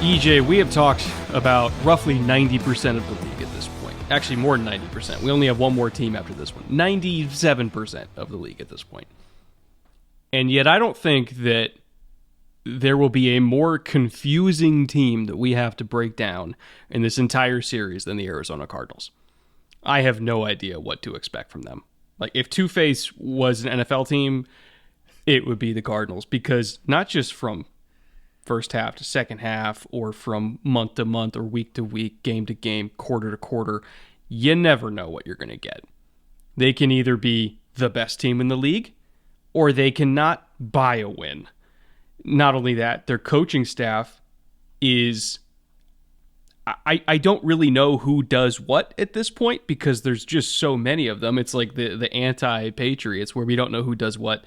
EJ, we have talked about roughly 90% of the league at this point. Actually, more than 90%. We only have one more team after this one. 97% of the league at this point. And yet I don't think that there will be a more confusing team that we have to break down in this entire series than the Arizona Cardinals. I have no idea what to expect from them. Like, if Two-Face was an NFL team, it would be the Cardinals, because not just from first half to second half, or from month to month, or week to week, game to game, quarter to quarter, you never know what you're going to get. They can either be the best team in the league, or they cannot buy a win. Not only that, their coaching staff is... I don't really know who does what at this point, because there's just so many of them. It's like the anti-Patriots, where we don't know who does what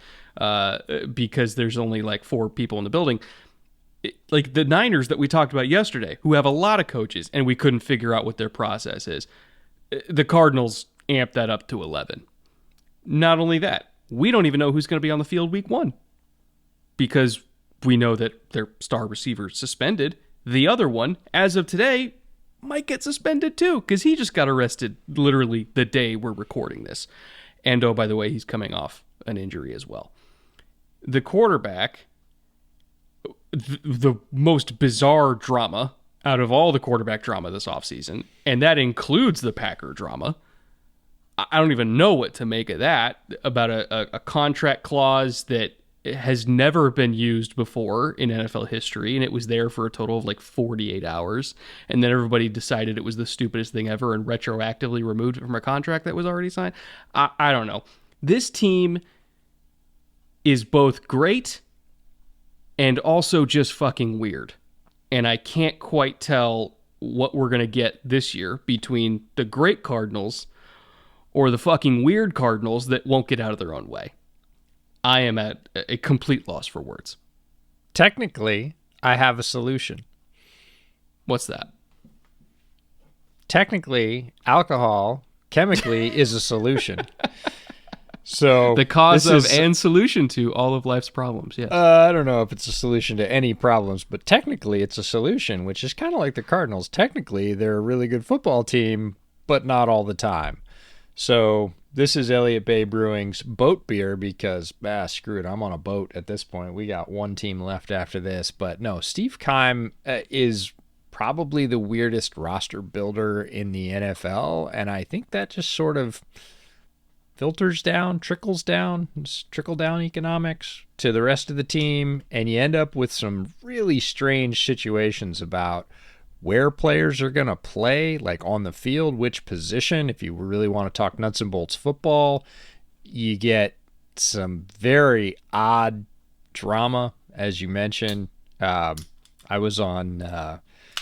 because there's only like 4 people in the building. Like the Niners that we talked about yesterday, who have a lot of coaches, and we couldn't figure out what their process is. The Cardinals amped that up to 11. Not only that, we don't even know who's going to be on the field week 1, because we know that their star receiver is suspended. The other one, as of today, might get suspended too, because he just got arrested literally the day we're recording this. And oh, by the way, he's coming off an injury as well. The quarterback, the most bizarre drama out of all the quarterback drama this offseason, and that includes the Packer drama. I don't even know what to make of that, about a contract clause that has never been used before in NFL history, and it was there for a total of like 48 hours, and then everybody decided it was the stupidest thing ever and retroactively removed it from a contract that was already signed. I don't know. This team is both great and also just fucking weird, and I can't quite tell what we're going to get this year between the great Cardinals or the fucking weird Cardinals that won't get out of their own way. I am at a complete loss for words. Technically, I have a solution. What's that? Technically, alcohol chemically is a solution. So the cause of and solution to all of life's problems. Yes. I don't know if it's a solution to any problems, but technically it's a solution, which is kind of like the Cardinals. Technically, they're a really good football team, but not all the time. So this is Elliott Bay Brewing's boat beer, because, screw it, I'm on a boat at this point. We got one team left after this. But no, Steve Keim is probably the weirdest roster builder in the NFL, and I think that just sort of filters down, trickle down economics to the rest of the team, and you end up with some really strange situations about where players are going to play, like on the field, which position. If you really want to talk nuts and bolts football, you get some very odd drama, as you mentioned. I was on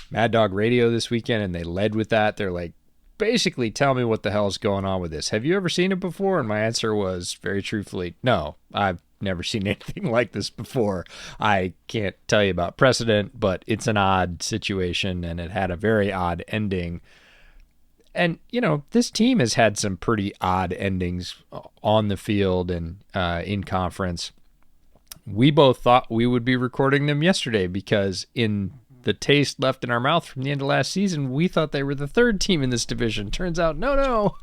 Mad Dog Radio this weekend, and they led with that. They're like, basically, tell me what the hell's going on with this. Have you ever seen it before? And my answer was, very truthfully, no, I've never seen anything like this before. I can't tell you about precedent, but it's an odd situation, and it had a very odd ending. And, you know, this team has had some pretty odd endings on the field and in conference. We both thought we would be recording them yesterday, because in the taste left in our mouth from the end of last season, we thought they were the 3rd team in this division. Turns out, no,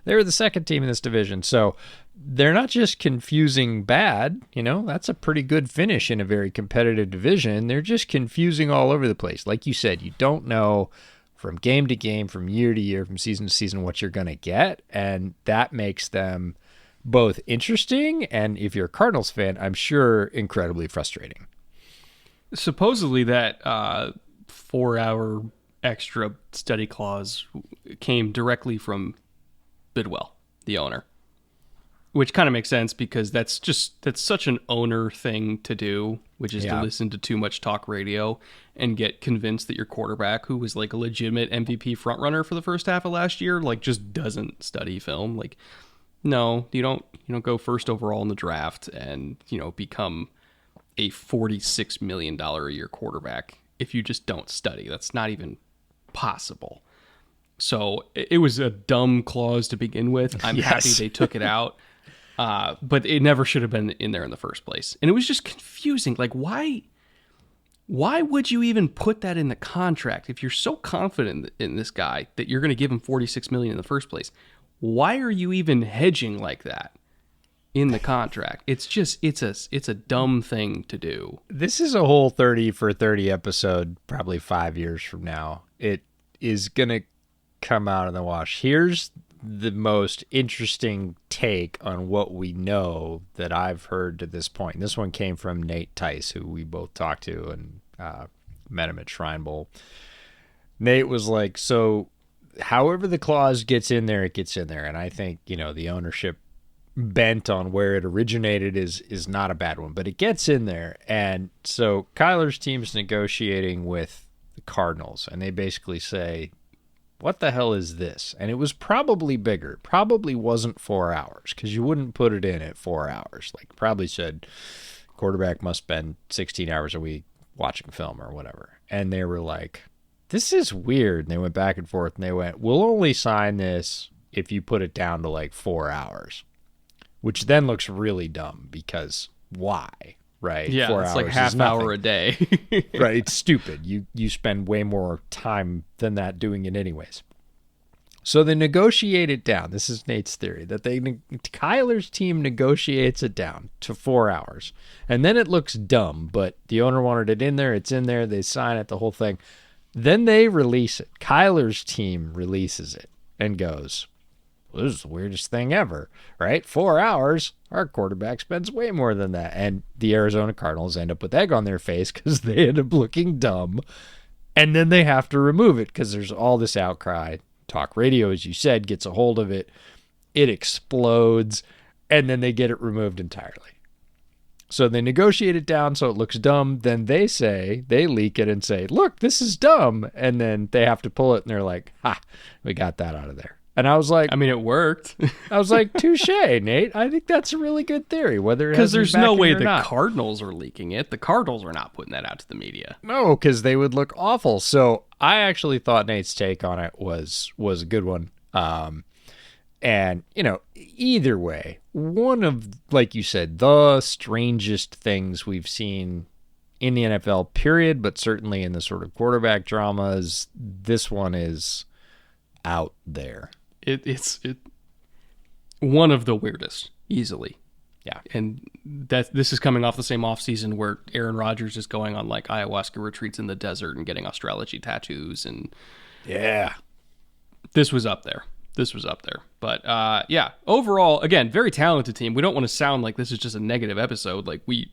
they were the 2nd team in this division. So they're not just confusing bad, you know, that's a pretty good finish in a very competitive division. They're just confusing all over the place. Like you said, you don't know from game to game, from year to year, from season to season what you're going to get, and that makes them both interesting and, if you're a Cardinals fan, I'm sure incredibly frustrating. Supposedly that 4-hour extra study clause came directly from Bidwell, the owner, which kind of makes sense, because that's such an owner thing to do, which is to listen to too much talk radio and get convinced that your quarterback, who was like a legitimate MVP frontrunner for the first half of last year, like just doesn't study film. Like, no, you don't go first overall in the draft and, you know, become a $46 million a year quarterback if you just don't study. That's not even possible. So it was a dumb clause to begin with. I'm happy they took it out. But it never should have been in there in the first place. And it was just confusing. Like, why Why would you even put that in the contract if you're so confident in this guy that you're going to give him $46 million in the first place? Why are you even hedging like that in the contract? It's a dumb thing to do. This is a whole 30 for 30 episode, probably 5 years from now. It is going to come out in the wash. Here's the most interesting take on what we know that I've heard to this point. This one came from Nate Tice, who we both talked to and met him at Shrine Bowl. Nate was like, so however the clause gets in there, it gets in there. And I think, the ownership bent on where it originated is not a bad one, but it gets in there. And so Kyler's team's negotiating with the Cardinals, and they basically say, what the hell is this? And it was probably bigger. Probably wasn't 4 hours, because you wouldn't put it in at 4 hours. Like, probably said quarterback must spend 16 hours a week watching film or whatever. And they were like, this is weird. And they went back and forth, and they went, we'll only sign this if you put it down to like 4 hours, which then looks really dumb, because why? Right? Yeah, 4 it's hours like half hour a day. Right, it's stupid. You spend way more time than that doing it anyways. So they negotiate it down. This is Nate's theory, that Kyler's team negotiates it down to 4 hours. And then it looks dumb, but the owner wanted it in there. It's in there. They sign it, the whole thing. Then they release it. Kyler's team releases it and goes, well, this is the weirdest thing ever, right? 4 hours, our quarterback spends way more than that. And the Arizona Cardinals end up with egg on their face because they end up looking dumb. And then they have to remove it because there's all this outcry. Talk radio, as you said, gets a hold of it. It explodes. And then they get it removed entirely. So they negotiate it down so it looks dumb. Then they leak it and say, look, this is dumb. And then they have to pull it and they're like, ha, we got that out of there. And I was like, I mean, it worked. I was like, touche, Nate. I think that's a really good theory. Whether because there's no way the not. Cardinals are leaking it. The Cardinals are not putting that out to the media. No, because they would look awful. So I actually thought Nate's take on it was a good one. And either way, one of, like you said, the strangest things we've seen in the NFL, period, but certainly in the sort of quarterback dramas. This one is out there. It's one of the weirdest, easily. Yeah. And this is coming off the same offseason where Aaron Rodgers is going on like ayahuasca retreats in the desert and getting astrology tattoos. And yeah, this was up there. But yeah, overall, again, very talented team. We don't want to sound like this is just a negative episode. Like we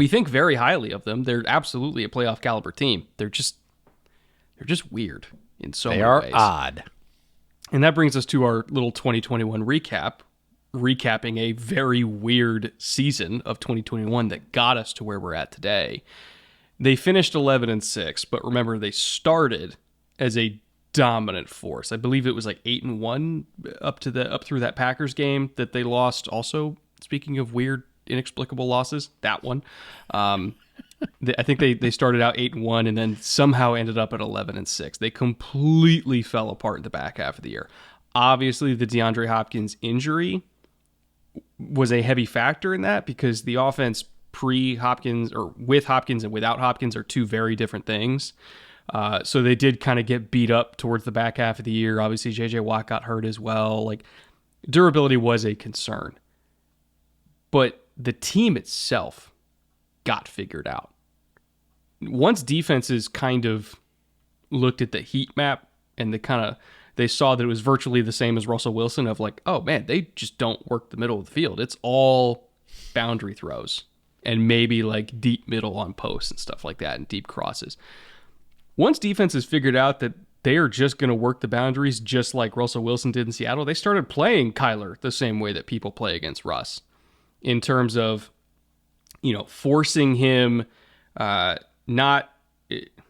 think very highly of them. They're absolutely a playoff caliber team. They're just weird in so many ways. They are odd. And that brings us to our little 2021 recap, recapping a very weird season of 2021 that got us to where we're at today. They finished 11-6, but remember, they started as a dominant force. I believe it was like 8-1 up through that Packers game that they lost. Also, speaking of weird, inexplicable losses, that one. I think they started out 8-1 and then somehow ended up at 11-6. They completely fell apart in the back half of the year. Obviously, the DeAndre Hopkins injury was a heavy factor in that, because the offense pre-Hopkins or with Hopkins and without Hopkins are two very different things. So they did kind of get beat up towards the back half of the year. Obviously, J.J. Watt got hurt as well. Like, durability was a concern. But the team itself got figured out. Once defenses kind of looked at the heat map and they saw that it was virtually the same as Russell Wilson, of like, oh man, they just don't work the middle of the field. It's all boundary throws and maybe like deep middle on posts and stuff like that and deep crosses. Once defenses figured out that they are just going to work the boundaries just like Russell Wilson did in Seattle, they started playing Kyler the same way that people play against Russ, in terms of, forcing him, not,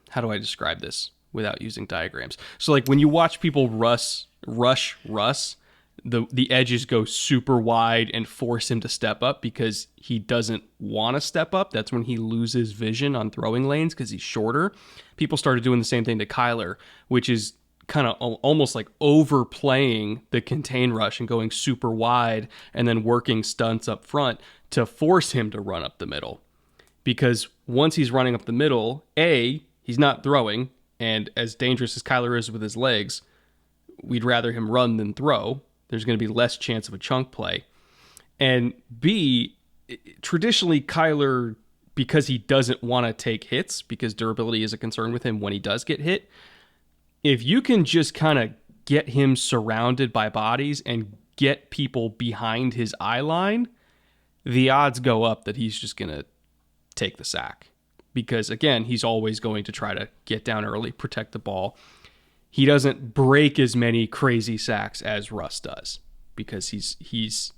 how do I describe this without using diagrams? So like when you watch people rush Russ, the edges go super wide and force him to step up because he doesn't want to step up. That's when he loses vision on throwing lanes because he's shorter. People started doing the same thing to Kyler, which is kind of almost like overplaying the contain rush and going super wide and then working stunts up front to force him to run up the middle. because once he's running up the middle, he's not throwing, and as dangerous as Kyler is with his legs, we'd rather him run than throw. There's going to be less chance of a chunk play. And B, traditionally Kyler, because he doesn't want to take hits, because durability is a concern with him when he does get hit, if you can just kind of get him surrounded by bodies and get people behind his eye line, the odds go up that he's just going to take the sack. Because, again, he's always going to try to get down early, protect the ball. He doesn't break as many crazy sacks as Russ does, because he's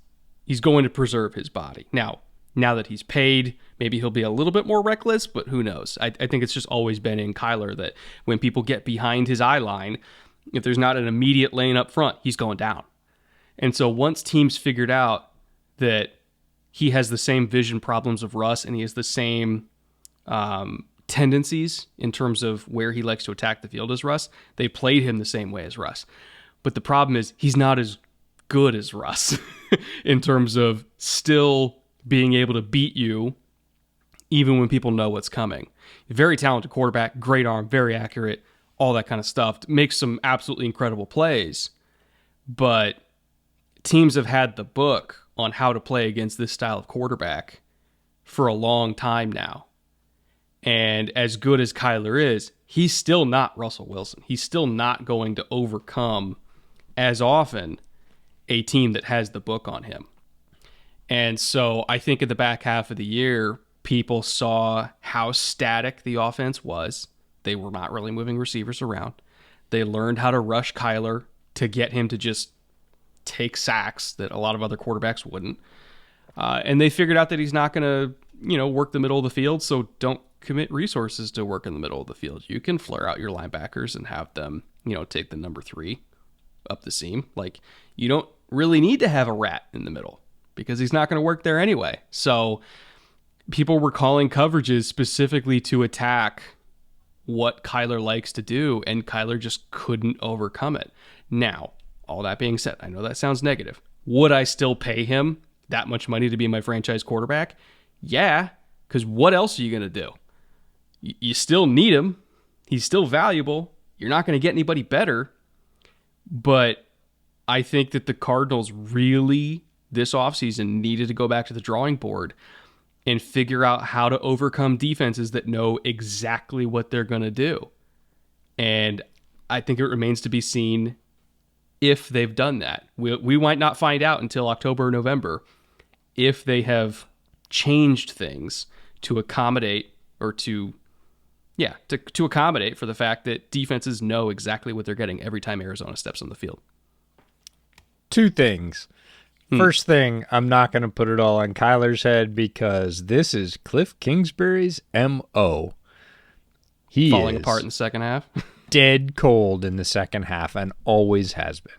going to preserve his body. Now that he's paid, maybe he'll be a little bit more reckless, but who knows? I think it's just always been in Kyler that when people get behind his eye line, if there's not an immediate lane up front, he's going down. And so once teams figured out that he has the same vision problems of Russ and he has the same tendencies in terms of where he likes to attack the field as Russ, they played him the same way as Russ. But the problem is he's not as good as Russ in terms of still being able to beat you even when people know what's coming. Very talented quarterback, great arm, very accurate, all that kind of stuff. Makes some absolutely incredible plays. But teams have had the book on how to play against this style of quarterback for a long time now. And as good as Kyler is, he's still not Russell Wilson. He's still not going to overcome as often a team that has the book on him. And so I think in the back half of the year, people saw how static the offense was. They were not really moving receivers around. They learned how to rush Kyler to get him to just take sacks that a lot of other quarterbacks wouldn't. And they figured out that he's not going to, work the middle of the field, so don't commit resources to work in the middle of the field. You can flare out your linebackers and have them, take the number 3 up the seam. Like, you don't really need to have a rat in the middle because he's not going to work there anyway. So people were calling coverages specifically to attack what Kyler likes to do, and Kyler just couldn't overcome it. Now, all that being said, I know that sounds negative. Would I still pay him that much money to be my franchise quarterback? Yeah, because what else are you going to do? You still need him. He's still valuable. You're not going to get anybody better. But I think that the Cardinals really, this offseason, needed to go back to the drawing board and figure out how to overcome defenses that know exactly what they're going to do. And I think it remains to be seen if they've done that. We might not find out until October or November if they have changed things to accommodate or to accommodate for the fact that defenses know exactly what they're getting every time Arizona steps on the field. Two things. First thing, I'm not going to put it all on Kyler's head because this is Cliff Kingsbury's MO. He falling is apart in the second half. Dead cold in the second half and always has been.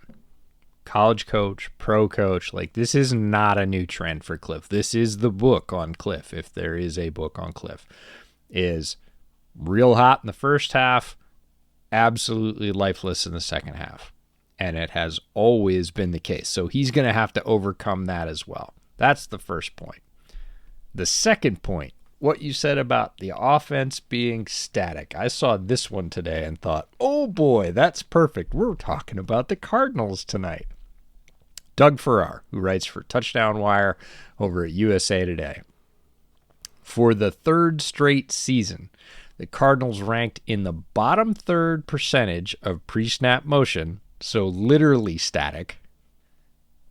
College coach, pro coach, this is not a new trend for Cliff. This is the book on Cliff, if there is a book on Cliff. Is real hot in the first half, absolutely lifeless in the second half. And it has always been the case. So he's going to have to overcome that as well. That's the first point. The second point, what you said about the offense being static. I saw this one today and thought, oh boy, that's perfect. We're talking about the Cardinals tonight. Doug Farrar, who writes for Touchdown Wire over at USA Today. For the third straight season, the Cardinals ranked in the bottom third percentage of pre-snap motion, so literally static,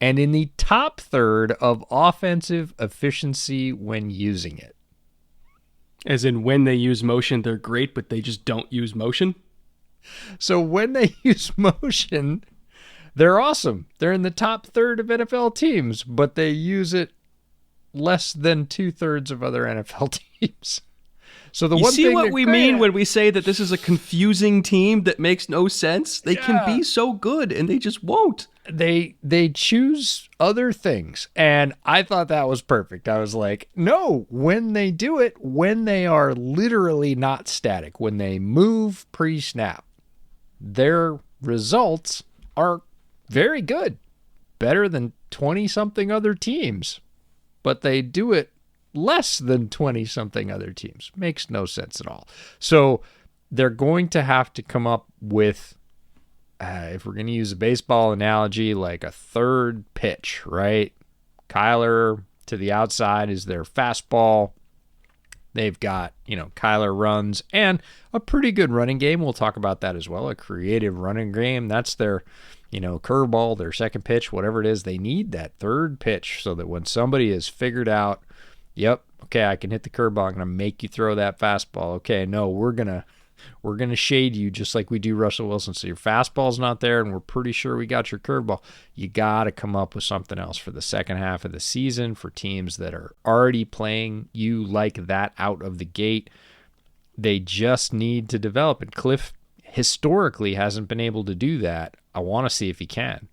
and in the top third of offensive efficiency when using it. As in, when they use motion, they're great, but they just don't use motion? So when they use motion, they're awesome. They're in the top third of NFL teams, but they use it less than 2/3 of other NFL teams. So the you one see thing what we mean when we say that this is a confusing team that makes no sense? They can be so good, and they just won't. They choose other things, and I thought that was perfect. I was like, no, when they do it, when they are literally not static, when they move pre-snap, their results are very good, better than 20-something other teams, but they do it less than 20-something other teams. Makes no sense at all. So they're going to have to come up with, if we're going to use a baseball analogy, like a third pitch, right? Kyler to the outside is their fastball. They've got, Kyler runs and a pretty good running game. We'll talk about that as well. A creative running game. That's their, curveball, their second pitch, whatever it is. They need that third pitch so that when somebody has figured out, yep, okay, I can hit the curveball, I'm going to make you throw that fastball. Okay, no, we're going to shade you just like we do Russell Wilson. So your fastball's not there, and we're pretty sure we got your curveball. You got to come up with something else for the second half of the season for teams that are already playing you like that out of the gate. They just need to develop, and Cliff historically hasn't been able to do that. I want to see if he can.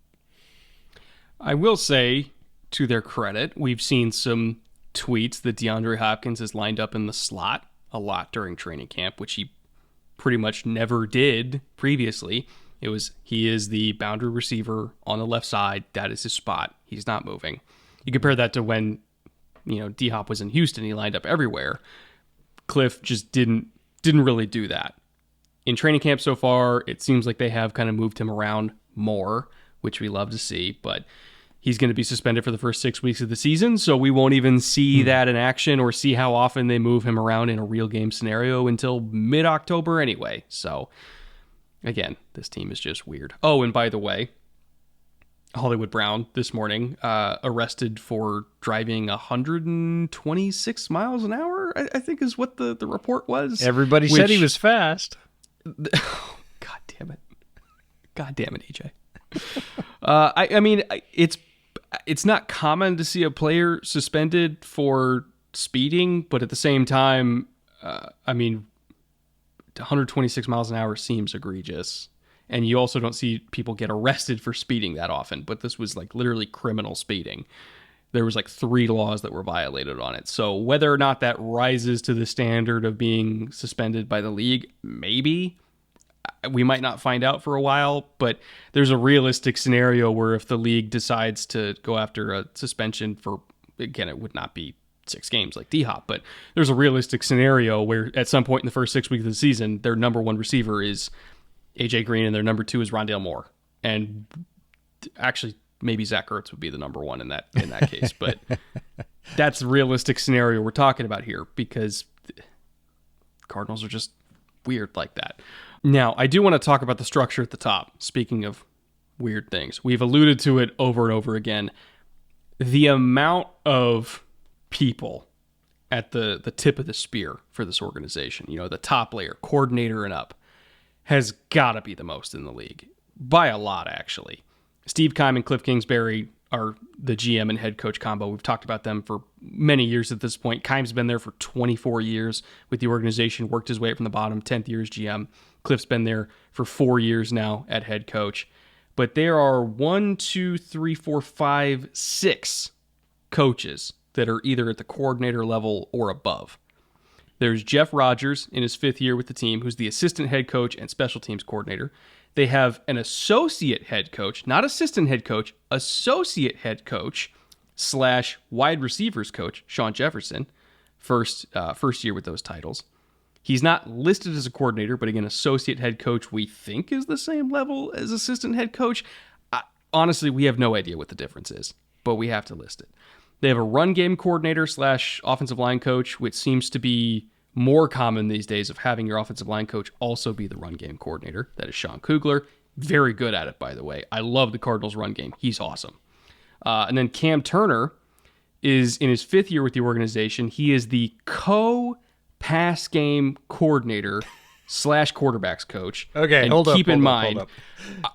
I will say, to their credit, we've seen some tweets that DeAndre Hopkins has lined up in the slot a lot during training camp, which he pretty much never did previously. He is the boundary receiver on the left side. That is his spot. He's not moving. You compare that to when, D-Hop was in Houston, he lined up everywhere. Cliff just didn't really do that. In training camp so far, it seems like they have kind of moved him around more, which we love to see, but he's going to be suspended for the first 6 weeks of the season, so we won't even see that in action or see how often they move him around in a real game scenario until mid-October anyway. So, again, this team is just weird. Oh, and by the way, Hollywood Brown this morning arrested for driving 126 miles an hour, I think is what the report was. Everybody said he was fast. God damn it. God damn it, EJ. I mean, it's not common to see a player suspended for speeding, but at the same time, 126 miles an hour seems egregious. And you also don't see people get arrested for speeding that often, but this was like literally criminal speeding. There was like 3 laws that were violated on it. So whether or not that rises to the standard of being suspended by the league, maybe. We might not find out for a while, but there's a realistic scenario where if the league decides to go after a suspension for, again, it would not be 6 games like D-Hop, but there's a realistic scenario where at some point in the first 6 weeks of the season, their number 1 receiver is AJ Green and their number 2 is Rondale Moore. And actually, maybe Zach Ertz would be the number 1 in that case, but that's a realistic scenario we're talking about here because Cardinals are just weird like that. Now, I do want to talk about the structure at the top. Speaking of weird things, we've alluded to it over and over again. The amount of people at the tip of the spear for this organization, the top layer, coordinator and up, has got to be the most in the league. By a lot, actually. Steve Keim and Cliff Kingsbury are the GM and head coach combo. We've talked about them for many years at this point. Keim's been there for 24 years with the organization, worked his way up from the bottom, 10th year as GM. Cliff's been there for 4 years now at head coach. But there are 6 coaches that are either at the coordinator level or above. There's Jeff Rodgers in his 5th year with the team, who's the assistant head coach and special teams coordinator. They have an associate head coach, not assistant head coach, associate head coach / wide receivers coach, Sean Jefferson, first year with those titles. He's not listed as a coordinator, but again, associate head coach we think is the same level as assistant head coach. Honestly, we have no idea what the difference is, but we have to list it. They have a run game coordinator / offensive line coach, which seems to be more common these days of having your offensive line coach also be the run game coordinator. That is Sean Kugler. Very good at it, by the way. I love the Cardinals run game. He's awesome. And then Cam Turner is in his 5th year with the organization. He is the pass game coordinator / quarterbacks coach. Okay, and hold up. Keep in mind,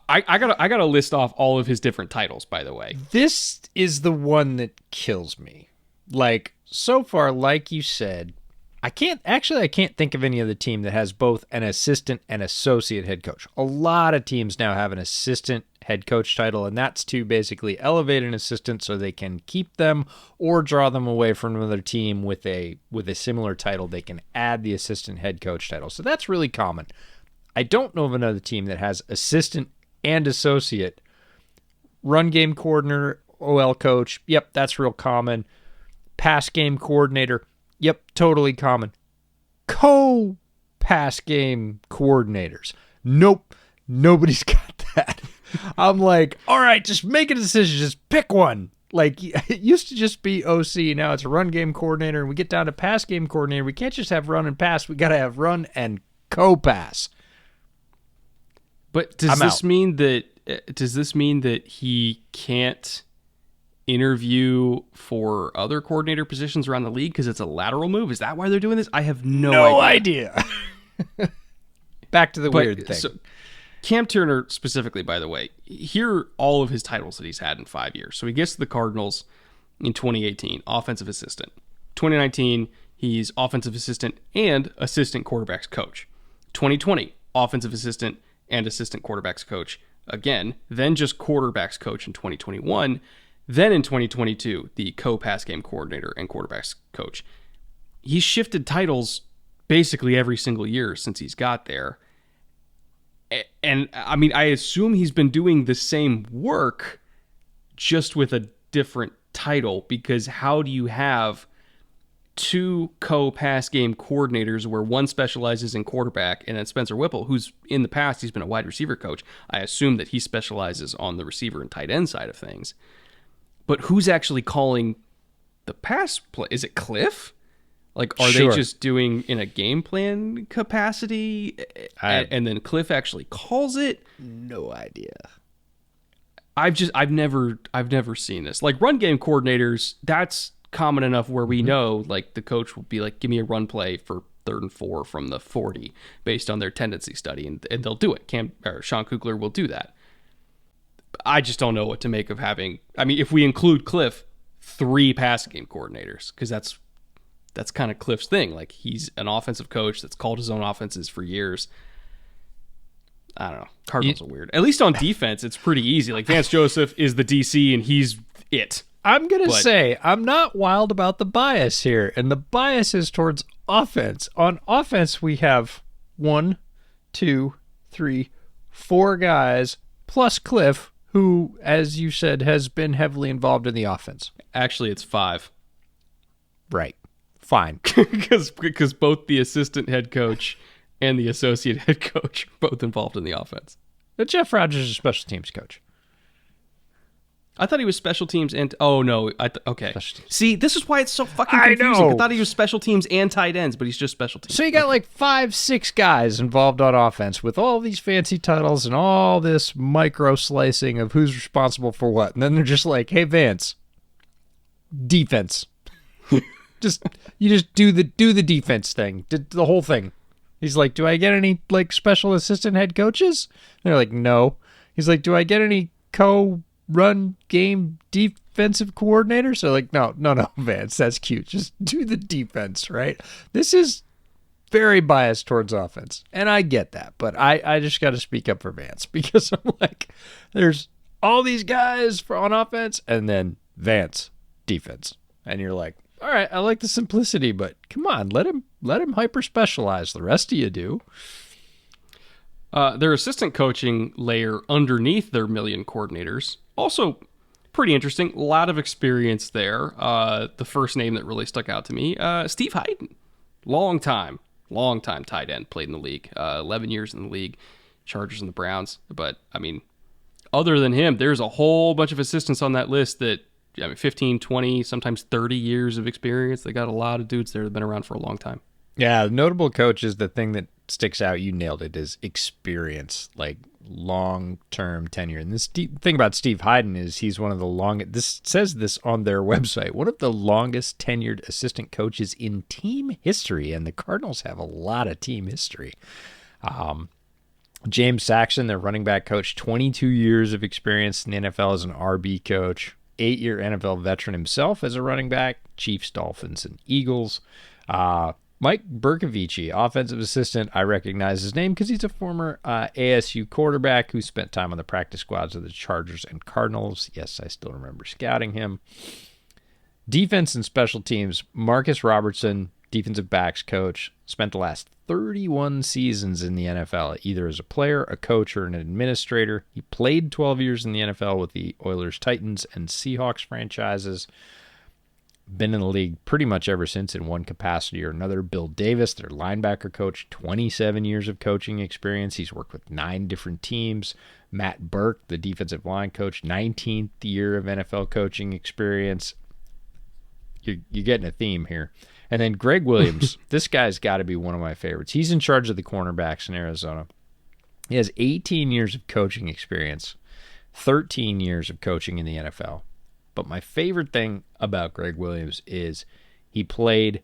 I gotta list off all of his different titles, by the way. This is the one that kills me. Like, so far, like you said, I can't think of any other team that has both an assistant and associate head coach. A lot of teams now have an assistant head coach title, and that's to basically elevate an assistant so they can keep them or draw them away from another team with a similar title. They can add the assistant head coach title. So that's really common. I don't know of another team that has assistant and associate. Run game coordinator, OL coach, yep, that's real common. pass game coordinator. Yep, totally common. Co-pass game coordinators. Nope, nobody's got that. I'm like, all right, just make a decision. Just pick one. Like, it used to just be OC. Now it's a run game coordinator. And we get down to pass game coordinator. We can't just have run and pass. We got to have run and co-pass. But does this mean that he can't interview for other coordinator positions around the league because it's a lateral move? Is that why they're doing this? I have no idea. Back to the weird thing. So, Cam Turner specifically, by the way, here are all of his titles that he's had in 5 years. So he gets to the Cardinals in 2018, offensive assistant. 2019, he's offensive assistant and assistant quarterbacks coach. 2020, offensive assistant and assistant quarterbacks coach again, then just quarterbacks coach in 2021. Then in 2022, the co-pass game coordinator and quarterbacks coach. He's shifted titles basically every single year since he's got there. And I mean, I assume he's been doing the same work just with a different title, because how do you have two co-pass game coordinators where one specializes in quarterback, and then Spencer Whipple, who's in the past, he's been a wide receiver coach. I assume that he specializes on the receiver and tight end side of things. But who's actually calling the pass play? Is it Cliff? Like, are they just doing in a game plan capacity, and then Cliff actually calls it? No idea. I've never seen this. Like, run game coordinators, that's common enough where we know, like, the coach will be like, give me a run play for 3rd and 4 from the 40 based on their tendency study, and they'll do it. Sean Kugler will do that. I just don't know what to make of having, I mean, if we include Cliff, 3 pass game coordinators, because that's kind of Cliff's thing. Like, he's an offensive coach that's called his own offenses for years. I don't know. Cardinals are weird. At least on defense, it's pretty easy. Like, Vance Joseph is the DC, and he's it. I'm going to say, I'm not wild about the bias here, and the bias is towards offense. On offense, we have 1, 2, 3, 4 guys, plus Cliff, who, as you said, has been heavily involved in the offense. Actually, it's 5. Right. Fine. Because both the assistant head coach and the associate head coach are both involved in the offense. But Jeff Rodgers is a special teams coach. I thought he was special teams and... Oh, no. Okay. See, this is why it's so fucking confusing. I thought he was special teams and tight ends, but he's just special teams. So you got like 5, 6 guys involved on offense with all these fancy titles and all this micro slicing of who's responsible for what. And then they're just like, hey, Vance, defense. You just do the defense thing, the whole thing. He's like, do I get any like special assistant head coaches? And they're like, no. He's like, do I get any co-run game defensive coordinators? They're like, no, Vance, that's cute. Just do the defense, right? This is very biased towards offense, and I get that, but I just got to speak up for Vance, because I'm like, there's all these guys on offense, and then Vance defense, and you're like, all right, I like the simplicity, but come on, let him hyper specialize. The rest of you do. Their assistant coaching layer underneath their million coordinators, also pretty interesting. A lot of experience there. The first name that really stuck out to me, Steve Hyden. Long time tight end, played in the league. 11 years in the league, Chargers and the Browns. But, I mean, other than him, there's a whole bunch of assistants on that list that, 15, 20, sometimes 30 years of experience. They got a lot of dudes there that have been around for a long time. Yeah, notable coach is the thing that sticks out. You nailed it, is experience, like long-term tenure. And this thing about Steve Hyden is he's one of the longest, this says this on their website, one of the longest tenured assistant coaches in team history. And the Cardinals have a lot of team history. James Saxon, their running back coach, 22 years of experience in the NFL as an RB coach. 8-year NFL veteran himself as a running back, Chiefs, Dolphins, and Eagles. Mike Bercovici, offensive assistant. I recognize his name because he's a former ASU quarterback who spent time on the practice squads of the Chargers and Cardinals. Yes, I still remember scouting him. Defense and special teams, Marcus Robertson, defensive backs coach, spent the last 31 seasons in the NFL, either as a player, a coach, or an administrator. He played 12 years in the NFL with the Oilers, Titans, and Seahawks franchises. been in the league pretty much ever since in one capacity or another. Bill Davis, their linebacker coach, 27 years of coaching experience. He's worked with 9 different teams. Matt Burke, the defensive line coach, 19th year of NFL coaching experience. You're getting a theme here. And then Greg Williams, this guy's got to be one of my favorites. He's in charge of the cornerbacks in Arizona. He has 18 years of coaching experience, 13 years of coaching in the NFL. But my favorite thing about Greg Williams is he played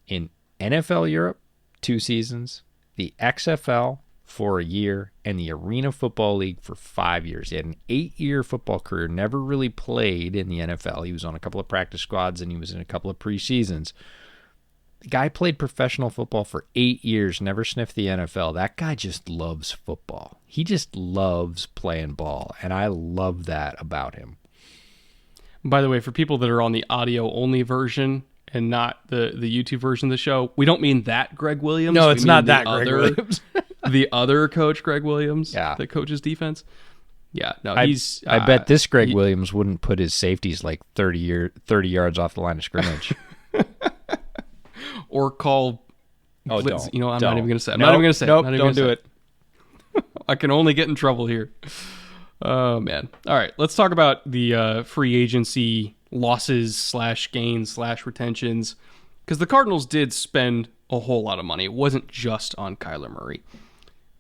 in NFL Europe 2 seasons, the XFL for a year, and the Arena Football League for 5 years. He had an 8-year football career, never really played in the NFL. He was on a couple of practice squads, and he was in a couple of preseasons. The guy played professional football for 8 years, never sniffed the NFL. That guy just loves football. He just loves playing ball, and I love that about him. By the way, for people that are on the audio-only version and not the YouTube version of the show, we don't mean that Greg Williams. No, it's not that Greg Williams. The other coach, Greg Williams, yeah, that coaches defense. Yeah, no, he's... I bet this Greg Williams wouldn't put his safeties like 30 yards off the line of scrimmage. Or call... Oh, blitz. don't. You know, I'm don't. not even going to say it. I'm nope, not even going to say nope, it. Nope, don't do it. I can only get in trouble here. Oh, man. All right, let's talk about the free agency losses / gains / retentions, because the Cardinals did spend a whole lot of money. It wasn't just on Kyler Murray.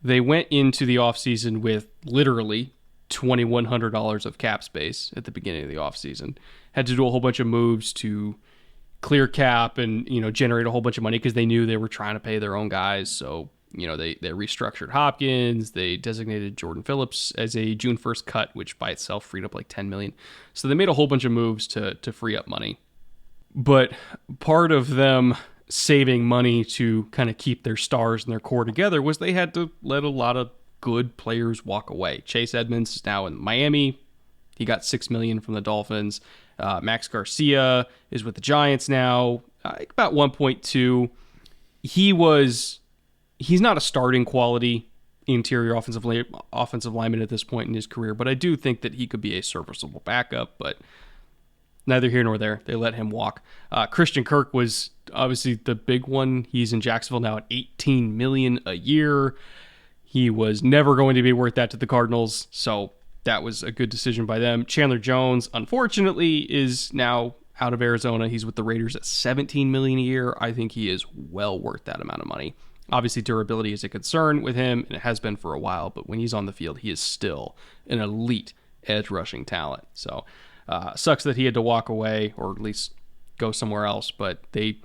They went into the offseason with literally $2,100 of cap space at the beginning of the offseason. Had to do a whole bunch of moves to clear cap and, generate a whole bunch of money because they knew they were trying to pay their own guys. So, they restructured Hopkins. They designated Jordan Phillips as a June 1st cut, which by itself freed up like $10 million. So they made a whole bunch of moves to free up money. But part of them saving money to kind of keep their stars and their core together was they had to let a lot of good players walk away. Chase Edmonds is now in Miami. He got $6 million from the Dolphins. Max Garcia is with the Giants now, about 1.2. He's not a starting quality interior offensive lineman at this point in his career, but I do think that he could be a serviceable backup, but neither here nor there. They let him walk. Christian Kirk was obviously the big one. He's in Jacksonville now at $18 million a year. He was never going to be worth that to the Cardinals, so that was a good decision by them. Chandler Jones, unfortunately, is now out of Arizona. He's with the Raiders at $17 million a year. I think he is well worth that amount of money. Obviously, durability is a concern with him, and it has been for a while, but when he's on the field, he is still an elite edge rushing talent. So, sucks that he had to walk away, or at least go somewhere else, but they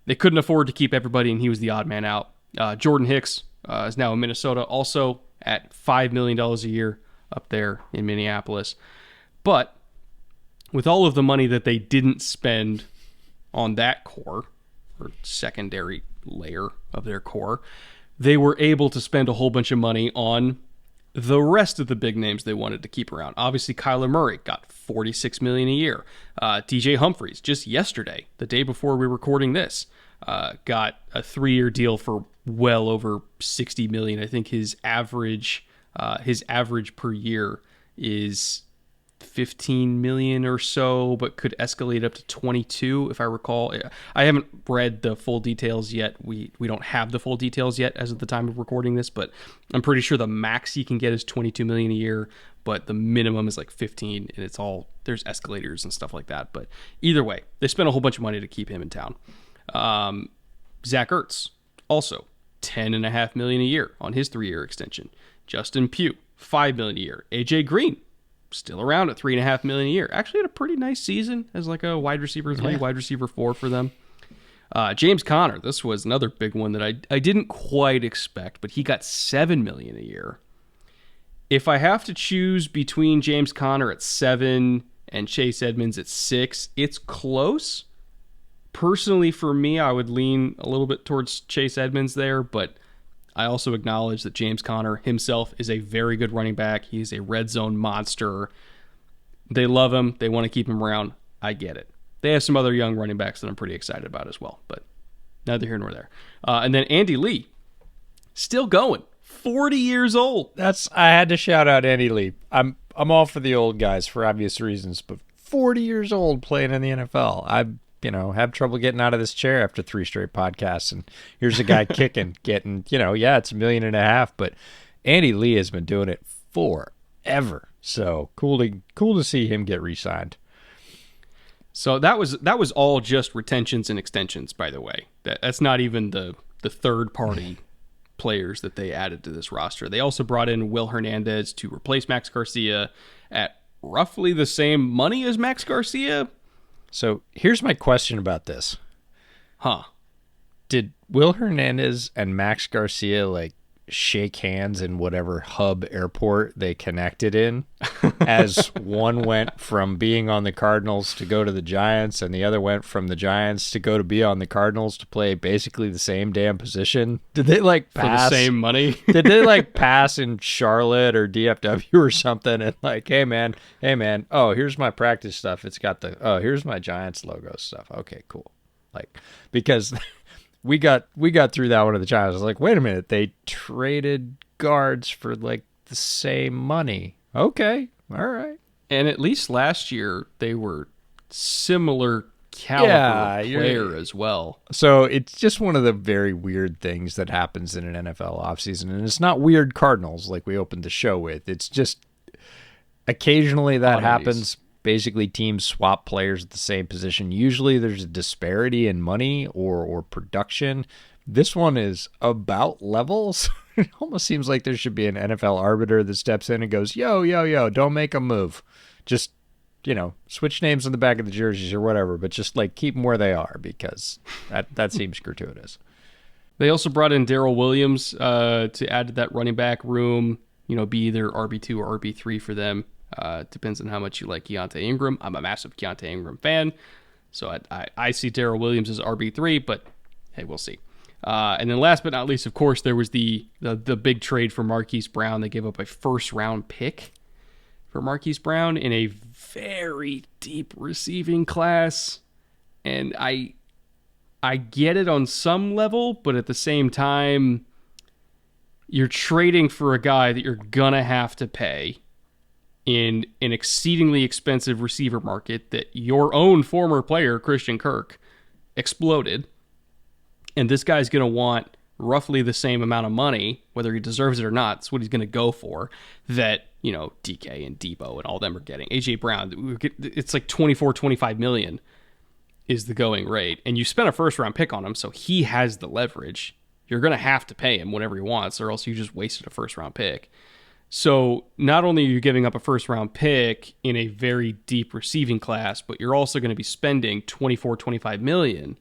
couldn't afford to keep everybody, and he was the odd man out. Jordan Hicks is now in Minnesota, also at $5 million a year up there in Minneapolis. But with all of the money that they didn't spend on that core, or secondary layer of their core, they were able to spend a whole bunch of money on the rest of the big names they wanted to keep around. Obviously, Kyler Murray got $46 million a year. DJ Humphries, just yesterday, the day before we were recording this, got a 3-year deal for well over $60 million. I think his average per year is $15 million or so, but could escalate up to 22 if I recall. I haven't read the full details yet. We don't have the full details yet as of the time of recording this, but I'm pretty sure the max he can get is 22 million a year, but the minimum is like 15, and it's all, there's escalators and stuff like that. But either way, they spent a whole bunch of money to keep him in town. Zach Ertz, also $10.5 million a year on his 3-year extension. Justin Pugh, $5 million a year. AJ Green, still around at $3.5 million a year. Actually had a pretty nice season as like a wide receiver 3, wide receiver 4 for them. James Conner, this was another big one that I didn't quite expect, but he got $7 million a year. If I have to choose between James Conner at 7 and Chase Edmonds at 6, it's close. Personally, for me, I would lean a little bit towards Chase Edmonds there, but I also acknowledge that James Conner himself is a very good running back. He's a red zone monster. They love him. They want to keep him around. I get it. They have some other young running backs that I'm pretty excited about as well, but neither here nor there. And then Andy Lee, still going, 40 years old. I had to shout out Andy Lee. I'm all for the old guys for obvious reasons, but 40 years old playing in the NFL. I have trouble getting out of this chair after 3 straight podcasts, and here's a guy kicking, getting, it's $1.5 million, but Andy Lee has been doing it forever. So cool to see him get re-signed. So that was all just retentions and extensions, by the way. That's not even the third party players that they added to this roster. They also brought in Will Hernandez to replace Max Garcia at roughly the same money as Max Garcia. So here's my question about this. Did Will Hernandez and Max Garcia shake hands in whatever hub airport they connected in as one went from being on the Cardinals to go to the Giants and the other went from the Giants to go to be on the Cardinals to play basically the same damn position? Did they pass for the same money? Did they pass in Charlotte or DFW or something and hey man, oh, here's my practice stuff. It's got here's my Giants logo stuff. Okay, cool. Because we got through that one at the Giants. I was like, wait a minute, they traded guards for the same money. Okay, all right. And at least last year they were similar caliber player as well. So it's just one of the very weird things that happens in an NFL offseason. And it's not weird Cardinals like we opened the show with. It's just occasionally that happens. Basically, teams swap players at the same position. Usually there's a disparity in money or production. This one is about levels. It almost seems like there should be an NFL arbiter that steps in and goes, yo, don't make a move. Just, switch names on the back of the jerseys or whatever, but just keep them where they are because that seems gratuitous. They also brought in Darrell Williams to add to that running back room, be either RB2 or RB3 for them. Depends on how much you like Keontae Ingram. I'm a massive Keontae Ingram fan, so I see Darrell Williams as RB3, but hey, we'll see. And then last but not least, of course, there was the big trade for Marquise Brown. They gave up a first-round pick for Marquise Brown in a very deep receiving class, and I get it on some level, but at the same time, you're trading for a guy that you're gonna have to pay in an exceedingly expensive receiver market that your own former player, Christian Kirk, exploded. And this guy's going to want roughly the same amount of money, whether he deserves it or not. That's what he's going to go for, that, DK and Debo and all them are getting. A.J. Brown, it's like 25 million is the going rate. And you spent a first-round pick on him, so he has the leverage. You're going to have to pay him whatever he wants, or else you just wasted a first-round pick. So not only are you giving up a first-round pick in a very deep receiving class, but you're also going to be spending 25 million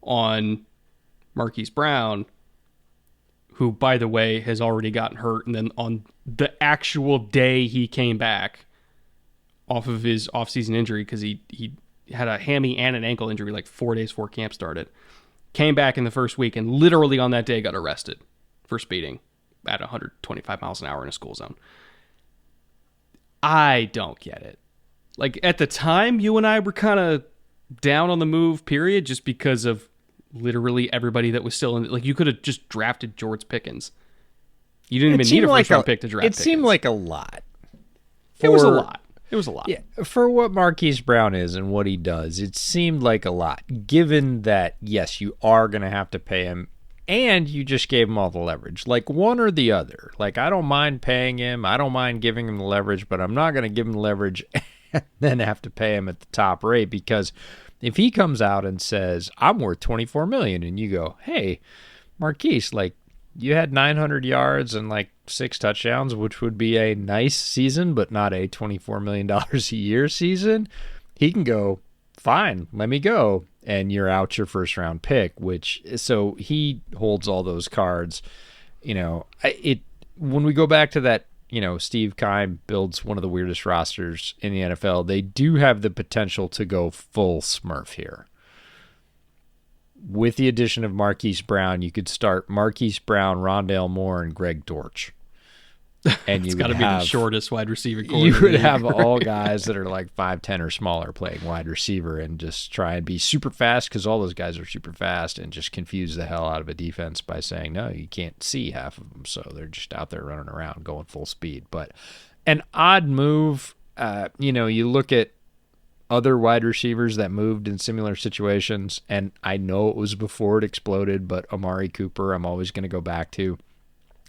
on Marquise Brown, who, by the way, has already gotten hurt. And then on the actual day he came back off of his offseason injury, because he had a hammy and an ankle injury 4 days before camp started, came back in the first week and literally on that day got arrested for speeding at 125 miles an hour in a school zone. I don't get it. At the time, you and I were kind of down on the move, period, just because of literally everybody that was still in. You could have just drafted George Pickens. You didn't even need a first-round pick to draft Pickens. It seemed like a lot. It was a lot. It was a lot. Yeah, for what Marquise Brown is and what he does, it seemed like a lot, given that, yes, you are going to have to pay him, and you just gave him all the leverage. One or the other. I don't mind paying him. I don't mind giving him the leverage, but I'm not going to give him the leverage and then have to pay him at the top rate, because if he comes out and says, I'm worth $24 million, and you go, hey, Marquise, you had 900 yards and 6 touchdowns, which would be a nice season, but not a $24 million a year season, he can go, fine, let me go. And you're out your first round pick, so he holds all those cards. When we go back to that, Steve Keim builds one of the weirdest rosters in the NFL. They do have the potential to go full Smurf here. With the addition of Marquise Brown, you could start Marquise Brown, Rondale Moore, and Greg Dortch. And it's got to be the shortest wide receiver core. You would have all guys that are 5'10" or smaller playing wide receiver and just try and be super fast, because all those guys are super fast, and just confuse the hell out of a defense by saying, no, you can't see half of them. So they're just out there running around going full speed. But an odd move, you look at other wide receivers that moved in similar situations, and I know it was before it exploded, but Amari Cooper, I'm always going to go back to.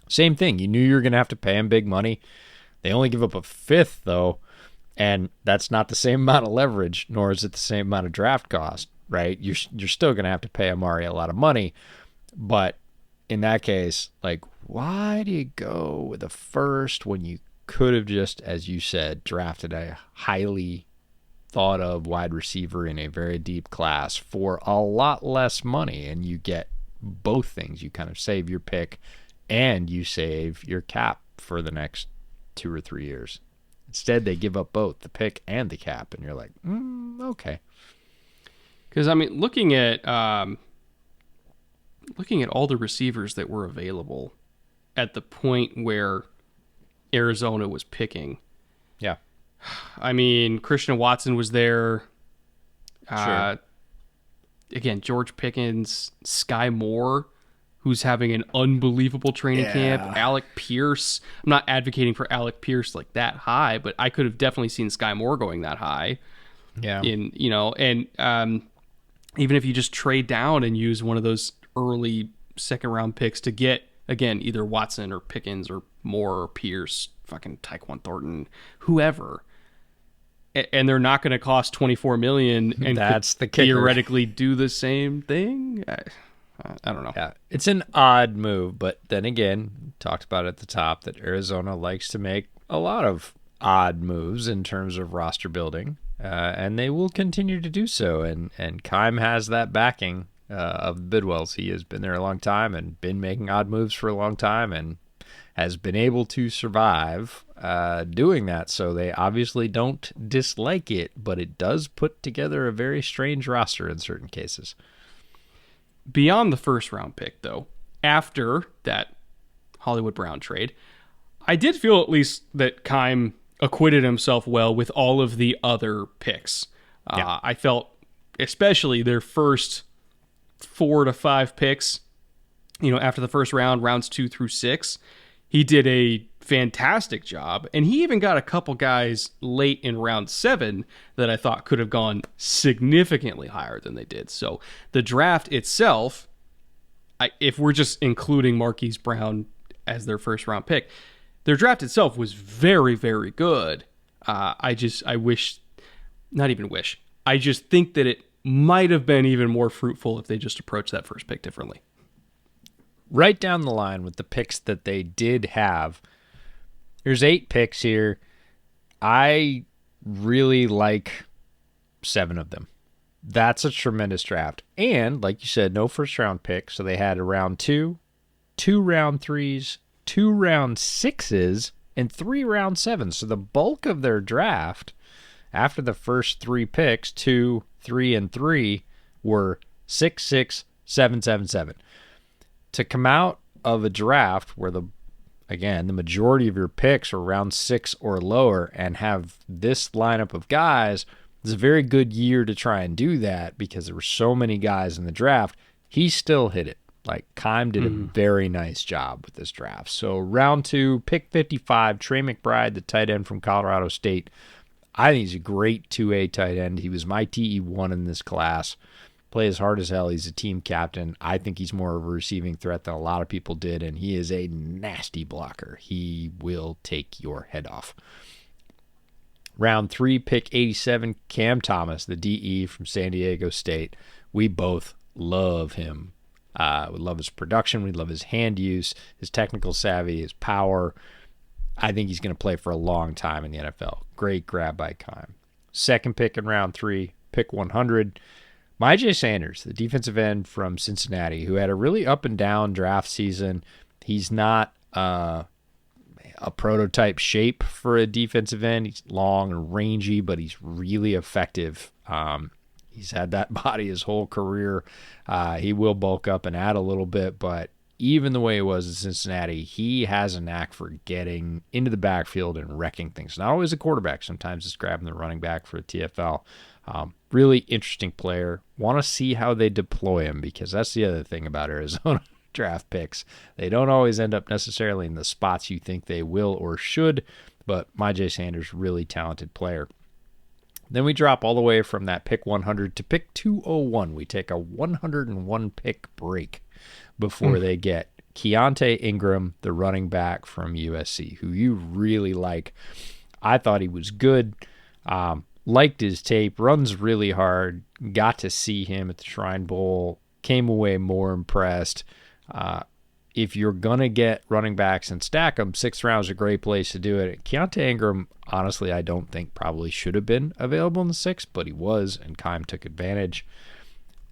Same thing. You knew you were going to have to pay him big money. They only give up a fifth, though, and that's not the same amount of leverage, nor is it the same amount of draft cost, right? You're still going to have to pay Amari a lot of money, but in that case, like, why do you go with a first when you could have just, as you said, drafted a highly thought of wide receiver in a very deep class for a lot less money, and you get both things. You kind of save your pick and you save your cap for the next 2 or 3 years. Instead, they give up both the pick and the cap, and you're like, okay. Because I mean, looking at all the receivers that were available at the point where Arizona was picking. Yeah. I mean, Christian Watson was there. Sure. Again, George Pickens, Sky Moore, who's having an unbelievable training camp. Alec Pierce. I'm not advocating for Alec Pierce like that high, but I could have definitely seen Sky Moore going that high. Yeah. And even if you just trade down and use one of those early second round picks to get, again, either Watson or Pickens or Moore or Pierce, fucking Tyquan Thornton, whoever, and they're not going to cost $24 million, and that's the kicker. Theoretically do the same thing. I don't know. Yeah, it's an odd move, but then again, talked about at the top that Arizona likes to make a lot of odd moves in terms of roster building, and they will continue to do so. And Keim has that backing of the Bidwells. He has been there a long time and been making odd moves for a long time, and has been able to survive doing that. So they obviously don't dislike it, but it does put together a very strange roster in certain cases. Beyond the first round pick, though, after that Hollywood Brown trade, I did feel at least that Keim acquitted himself well with all of the other picks. Yeah. I felt, especially their first 4 to 5 picks, after the first round, rounds 2 through 6, he did a fantastic job. And he even got a couple guys late in round 7 that I thought could have gone significantly higher than they did. So the draft itself, if we're just including Marquise Brown as their first round pick, their draft itself was very, very good. I just think that it might have been even more fruitful if they just approached that first pick differently. Right down the line with the picks that they did have, there's 8 picks here. I really like 7 of them. That's a tremendous draft. And, like you said, no first round pick. So they had a round 2, 2 round 3s, 2 round 6s, and 3 round 7s. So the bulk of their draft, after the first 3 picks, 2, 3, and 3, were 6, 6, 7, 7, 7. To come out of a draft where the majority of your picks are round 6 or lower and have this lineup of guys, it's a very good year to try and do that because there were so many guys in the draft. He still hit it. Like, Keim did a very nice job with this draft. So round 2, pick 55, Trey McBride, the tight end from Colorado State. I think he's a great 2A tight end. He was my TE1 in this class. Play as hard as hell. He's a team captain. I think he's more of a receiving threat than a lot of people did, and he is a nasty blocker. He will take your head off. Round 3, pick 87, Cam Thomas, the DE from San Diego State. We both love him. We love his production. We love his hand use, his technical savvy, his power. I think he's going to play for a long time in the NFL. Great grab by Keim. Second pick in round 3, pick 100, Myjai Sanders, the defensive end from Cincinnati, who had a really up and down draft season. He's not a prototype shape for a defensive end. He's long and rangy, but he's really effective. He's had that body his whole career. He will bulk up and add a little bit, but even the way he was in Cincinnati, he has a knack for getting into the backfield and wrecking things. Not always a quarterback. Sometimes it's grabbing the running back for a TFL. Really interesting player. Want to see how they deploy him, because that's the other thing about Arizona draft picks. They don't always end up necessarily in the spots you think they will or should, but Myjai Sanders, really talented player. Then we drop all the way from that pick 100 to pick 201. We take a 101 pick break before they get Keontae Ingram, the running back from USC, who you really like. I thought he was good. Liked his tape, runs really hard, got to see him at the Shrine Bowl, came away more impressed. If you're going to get running backs and stack them, 6th round is a great place to do it. Keontae Ingram, honestly, I don't think probably should have been available in the 6th, but he was, and Keim took advantage.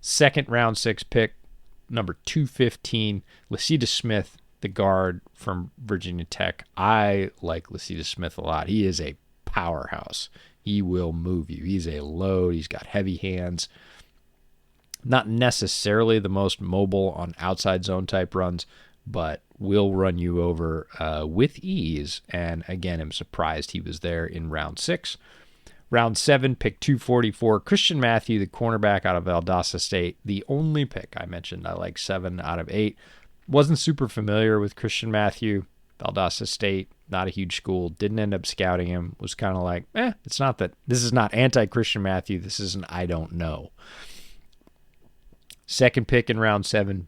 2nd round 6 pick, number 215, Lacita Smith, the guard from Virginia Tech. I like Lacita Smith a lot. He is a powerhouse. He will move you. He's a load. He's got heavy hands. Not necessarily the most mobile on outside zone type runs, but will run you over with ease. And again, I'm surprised he was there in round 6. Round 7, pick 244, Christian Matthew, the cornerback out of Valdosta State. The only pick I mentioned. I like 7 out of 8. Wasn't super familiar with Christian Matthew. Valdosta State, not a huge school. Didn't end up scouting him. Was kind of like, it's not that. This is not anti-Christian Matthew. This is an I don't know. 2nd pick in round 7,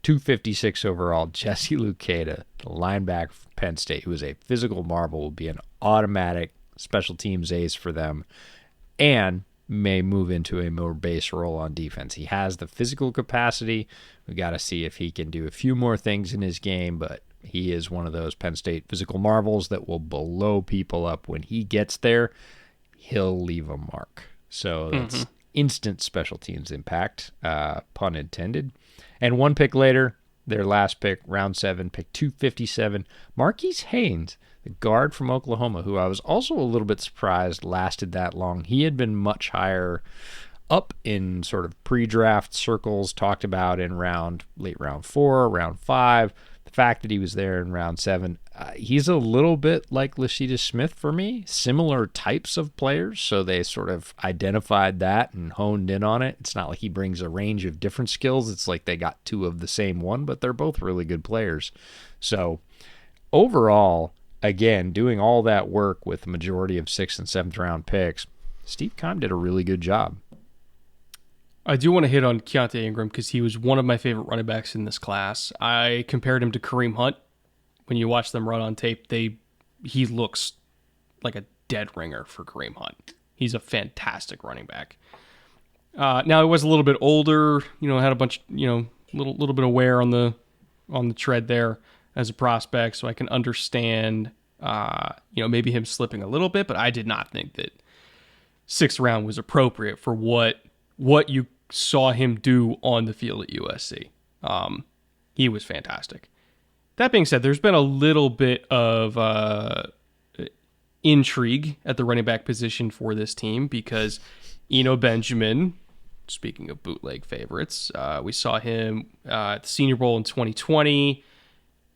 256 overall, Jesse Luketa, the linebacker from Penn State, who is a physical marvel, will be an automatic special teams ace for them and may move into a more base role on defense. He has the physical capacity. We got to see if he can do a few more things in his game, but he is one of those Penn State physical marvels that will blow people up. When he gets there, he'll leave a mark. So that's instant special teams impact, pun intended. And 1 pick later, their last pick, round 7, pick 257, Marquise Haynes, the guard from Oklahoma, who I was also a little bit surprised lasted that long. He had been much higher up in sort of pre-draft circles, talked about in late round 4, round 5. The fact that he was there in round 7, he's a little bit like Lacita Smith for me, similar types of players, so they sort of identified that and honed in on it. It's not like he brings a range of different skills. It's like they got 2 of the same one, but they're both really good players. So overall, again, doing all that work with the majority of 6th and 7th round picks, Steve Keim did a really good job. I do want to hit on Keontae Ingram because he was one of my favorite running backs in this class. I compared him to Kareem Hunt. When you watch them run on tape, he looks like a dead ringer for Kareem Hunt. He's a fantastic running back. Now, he was a little bit older, had a bunch, little bit of wear on the tread there as a prospect, so I can understand, maybe him slipping a little bit, but I did not think that 6th round was appropriate for what you saw him do on the field at USC. He was fantastic. That being said, there's been a little bit of intrigue at the running back position for this team because Eno Benjamin, speaking of bootleg favorites, we saw him at the Senior Bowl in 2020,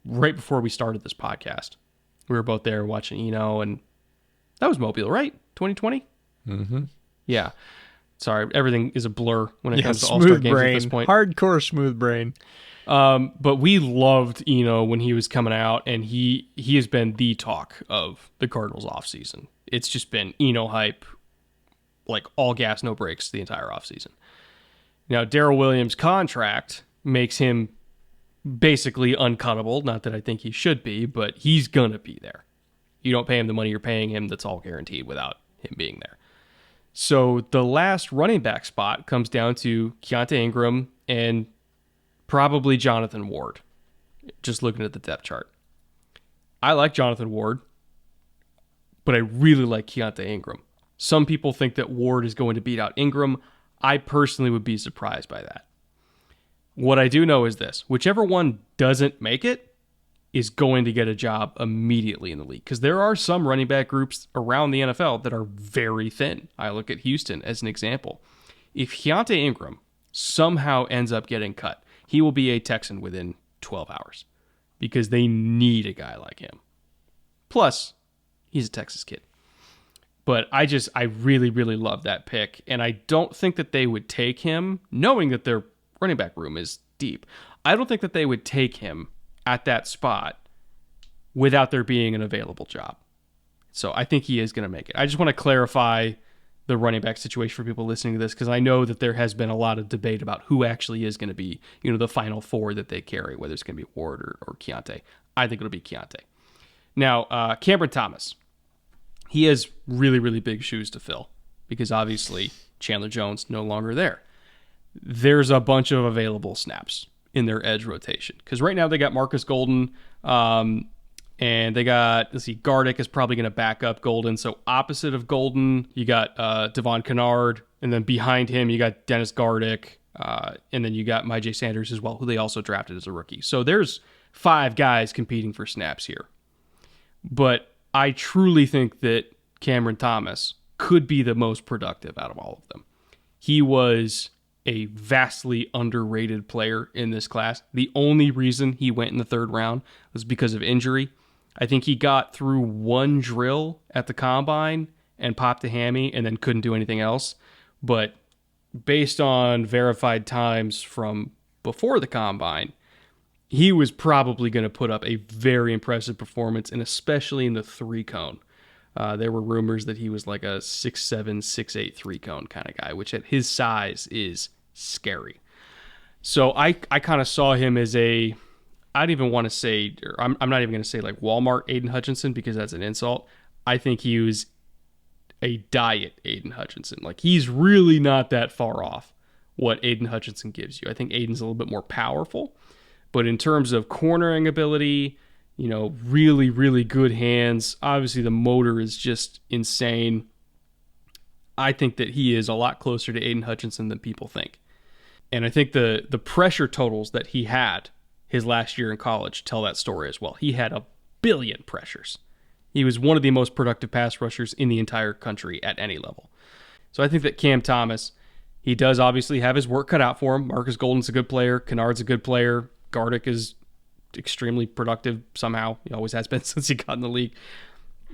right before we started this podcast. We were both there watching Eno, and that was Mobile, right? 2020? Mm-hmm. Yeah. Sorry, everything is a blur when it comes to All-Star games at this point. Hardcore smooth brain. But we loved Eno when he was coming out, and he has been the talk of the Cardinals offseason. It's just been Eno hype, like all gas, no brakes the entire offseason. Now, Darrell Williams' contract makes him basically uncuttable. Not that I think he should be, but he's going to be there. You don't pay him the money you're paying him, that's all guaranteed without him being there. So the last running back spot comes down to Keontae Ingram and probably Jonathan Ward, just looking at the depth chart. I like Jonathan Ward, but I really like Keontae Ingram. Some people think that Ward is going to beat out Ingram. I personally would be surprised by that. What I do know is this: whichever one doesn't make it is going to get a job immediately in the league, because there are some running back groups around the NFL that are very thin. I look at Houston as an example. If Keontae Ingram somehow ends up getting cut, he will be a Texan within 12 hours because they need a guy like him. Plus, he's a Texas kid. But I really, really love that pick, and I don't think that they would take him, knowing that their running back room is deep. I don't think that they would take him at that spot without there being an available job. So I think he is going to make it. I just want to clarify the running back situation for people listening to this, because I know that there has been a lot of debate about who actually is going to be, the final four that they carry, whether it's going to be Ward or Keontae. I think it'll be Keontae. Now, Cameron Thomas, he has really, really big shoes to fill because obviously Chandler Jones no longer there. There's a bunch of available snaps in their edge rotation because right now they got Marcus Golden, and they got, Gardick is probably going to back up Golden. So opposite of Golden, you got Devon Kennard, and then behind him you got Dennis Gardick, and then you got Myjai Sanders as well, who they also drafted as a rookie. So there's 5 guys competing for snaps here. But I truly think that Cameron Thomas could be the most productive out of all of them. He was a vastly underrated player in this class. The only reason he went in the 3rd round was because of injury. I think he got through one drill at the combine and popped a hammy and then couldn't do anything else. But based on verified times from before the combine, he was probably going to put up a very impressive performance, and especially in the 3-cone. There were rumors that he was like a 6'7", 6'8", 3-cone kind of guy, which at his size is scary. So I kind of saw him as I don't even want to say, or I'm not even going to say like Walmart Aiden Hutchinson because that's an insult. I think he was a diet Aiden Hutchinson. Like he's really not that far off what Aiden Hutchinson gives you. I think Aiden's a little bit more powerful, but in terms of cornering ability, really, really good hands. Obviously the motor is just insane. I think that he is a lot closer to Aiden Hutchinson than people think. And I think the pressure totals that he had his last year in college tell that story as well. He had 1 billion pressures. He was one of the most productive pass rushers in the entire country at any level. So I think that Cam Thomas, he does obviously have his work cut out for him. Marcus Golden's a good player. Kennard's a good player. Gardick is extremely productive somehow. He always has been since he got in the league.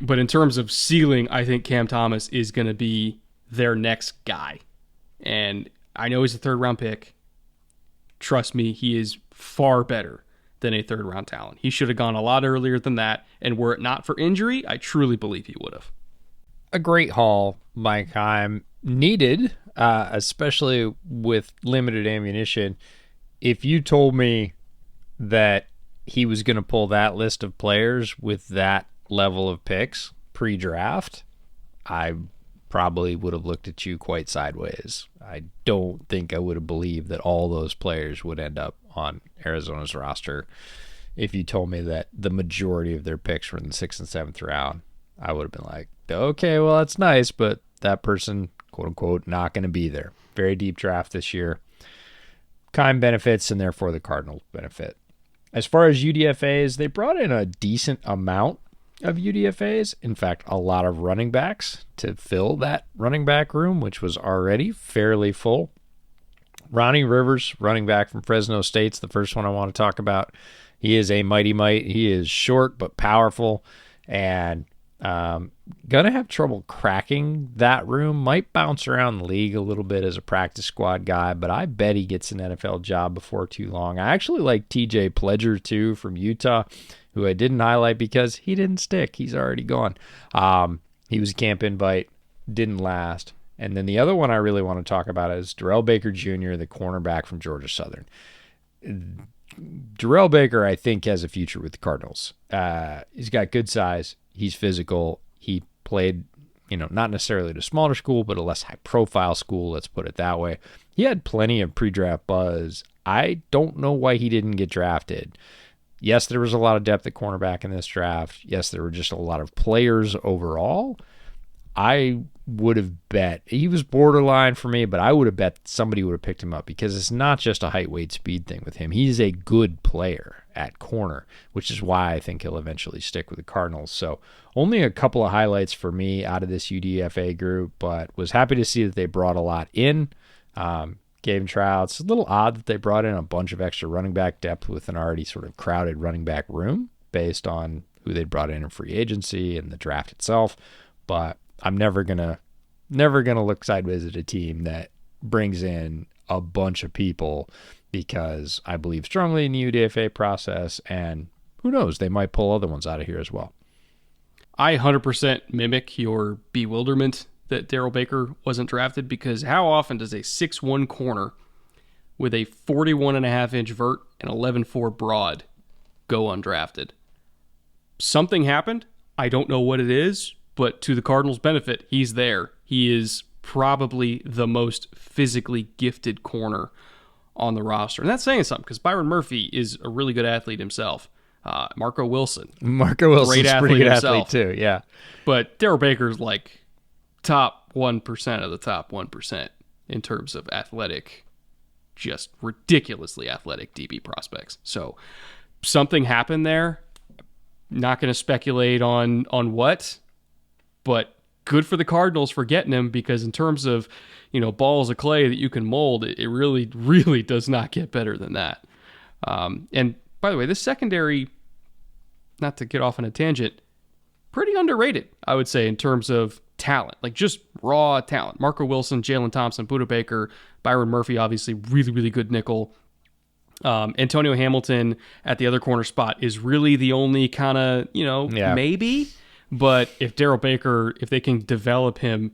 But in terms of ceiling, I think Cam Thomas is going to be their next guy. And I know he's a 3rd round pick. Trust me, he is far better than a 3rd round talent. He should have gone a lot earlier than that. And were it not for injury, I truly believe he would have. A great haul, Mike Heim. Needed, especially with limited ammunition. If you told me that he was going to pull that list of players with that level of picks pre-draft, I probably would have looked at you quite sideways. I don't think I would have believed that all those players would end up on Arizona's roster. If you told me that the majority of their picks were in the 6th and 7th round, I would have been like, okay, well, that's nice, but that person, quote unquote, not going to be there. Very deep draft this year. Keim benefits, and therefore the Cardinals benefit. As far as UDFAs, they brought in a decent amount of UDFAs. In fact, a lot of running backs to fill that running back room, which was already fairly full. Ronnie Rivers, running back from Fresno State's the first one I want to talk about. He is a mighty mite. He is short but powerful, and gonna have trouble cracking that room. Might bounce around the league a little bit as a practice squad guy, but I bet he gets an NFL job before too long. I actually like TJ Pledger too from Utah, who I didn't highlight because he didn't stick. He's already gone. He was a camp invite, didn't last. And then the other one I really want to talk about is Darrell Baker Jr., the cornerback from Georgia Southern. Darrell Baker, I think, has a future with the Cardinals. He's got good size. He's physical. He played, not necessarily at a smaller school, but a less high-profile school, let's put it that way. He had plenty of pre-draft buzz. I don't know why he didn't get drafted. Yes, there was a lot of depth at cornerback in this draft. Yes, there were just a lot of players overall. I would have bet, he was borderline for me, but I would have bet somebody would have picked him up because it's not just a height, weight, speed thing with him. He's a good player at corner, which is why I think he'll eventually stick with the Cardinals. So only a couple of highlights for me out of this UDFA group, but was happy to see that they brought a lot in. Gave him tryouts. It's a little odd that they brought in a bunch of extra running back depth with an already sort of crowded running back room based on who they brought in free agency and the draft itself. But I'm never gonna look sideways at a team that brings in a bunch of people because I believe strongly in the UDFA process, and who knows, they might pull other ones out of here as well. I 100% mimic your bewilderment that Darrell Baker wasn't drafted, because how often does a 6'1 corner with a 41.5-inch vert and 11.4 broad go undrafted? Something happened. I don't know what it is, but to the Cardinals' benefit, he's there. He is probably the most physically gifted corner on the roster. And that's saying something, because Byron Murphy is a really good athlete himself. Marco Wilson's great athlete, pretty good himself. Athlete too, yeah. But Darrell Baker's like top 1% of the top 1% in terms of athletic, just ridiculously athletic DB prospects. So something happened there. Not going to speculate on what, but good for the Cardinals for getting him, because in terms of, balls of clay that you can mold, it really, really does not get better than that. And by the way, this secondary, not to get off on a tangent, pretty underrated, I would say, in terms of talent, like just raw talent. Marco Wilson, Jalen Thompson, Budda Baker, Byron Murphy, obviously really, really good nickel. Antonio Hamilton at the other corner spot is really the only kind of, maybe. But if Darrell Baker, if they can develop him,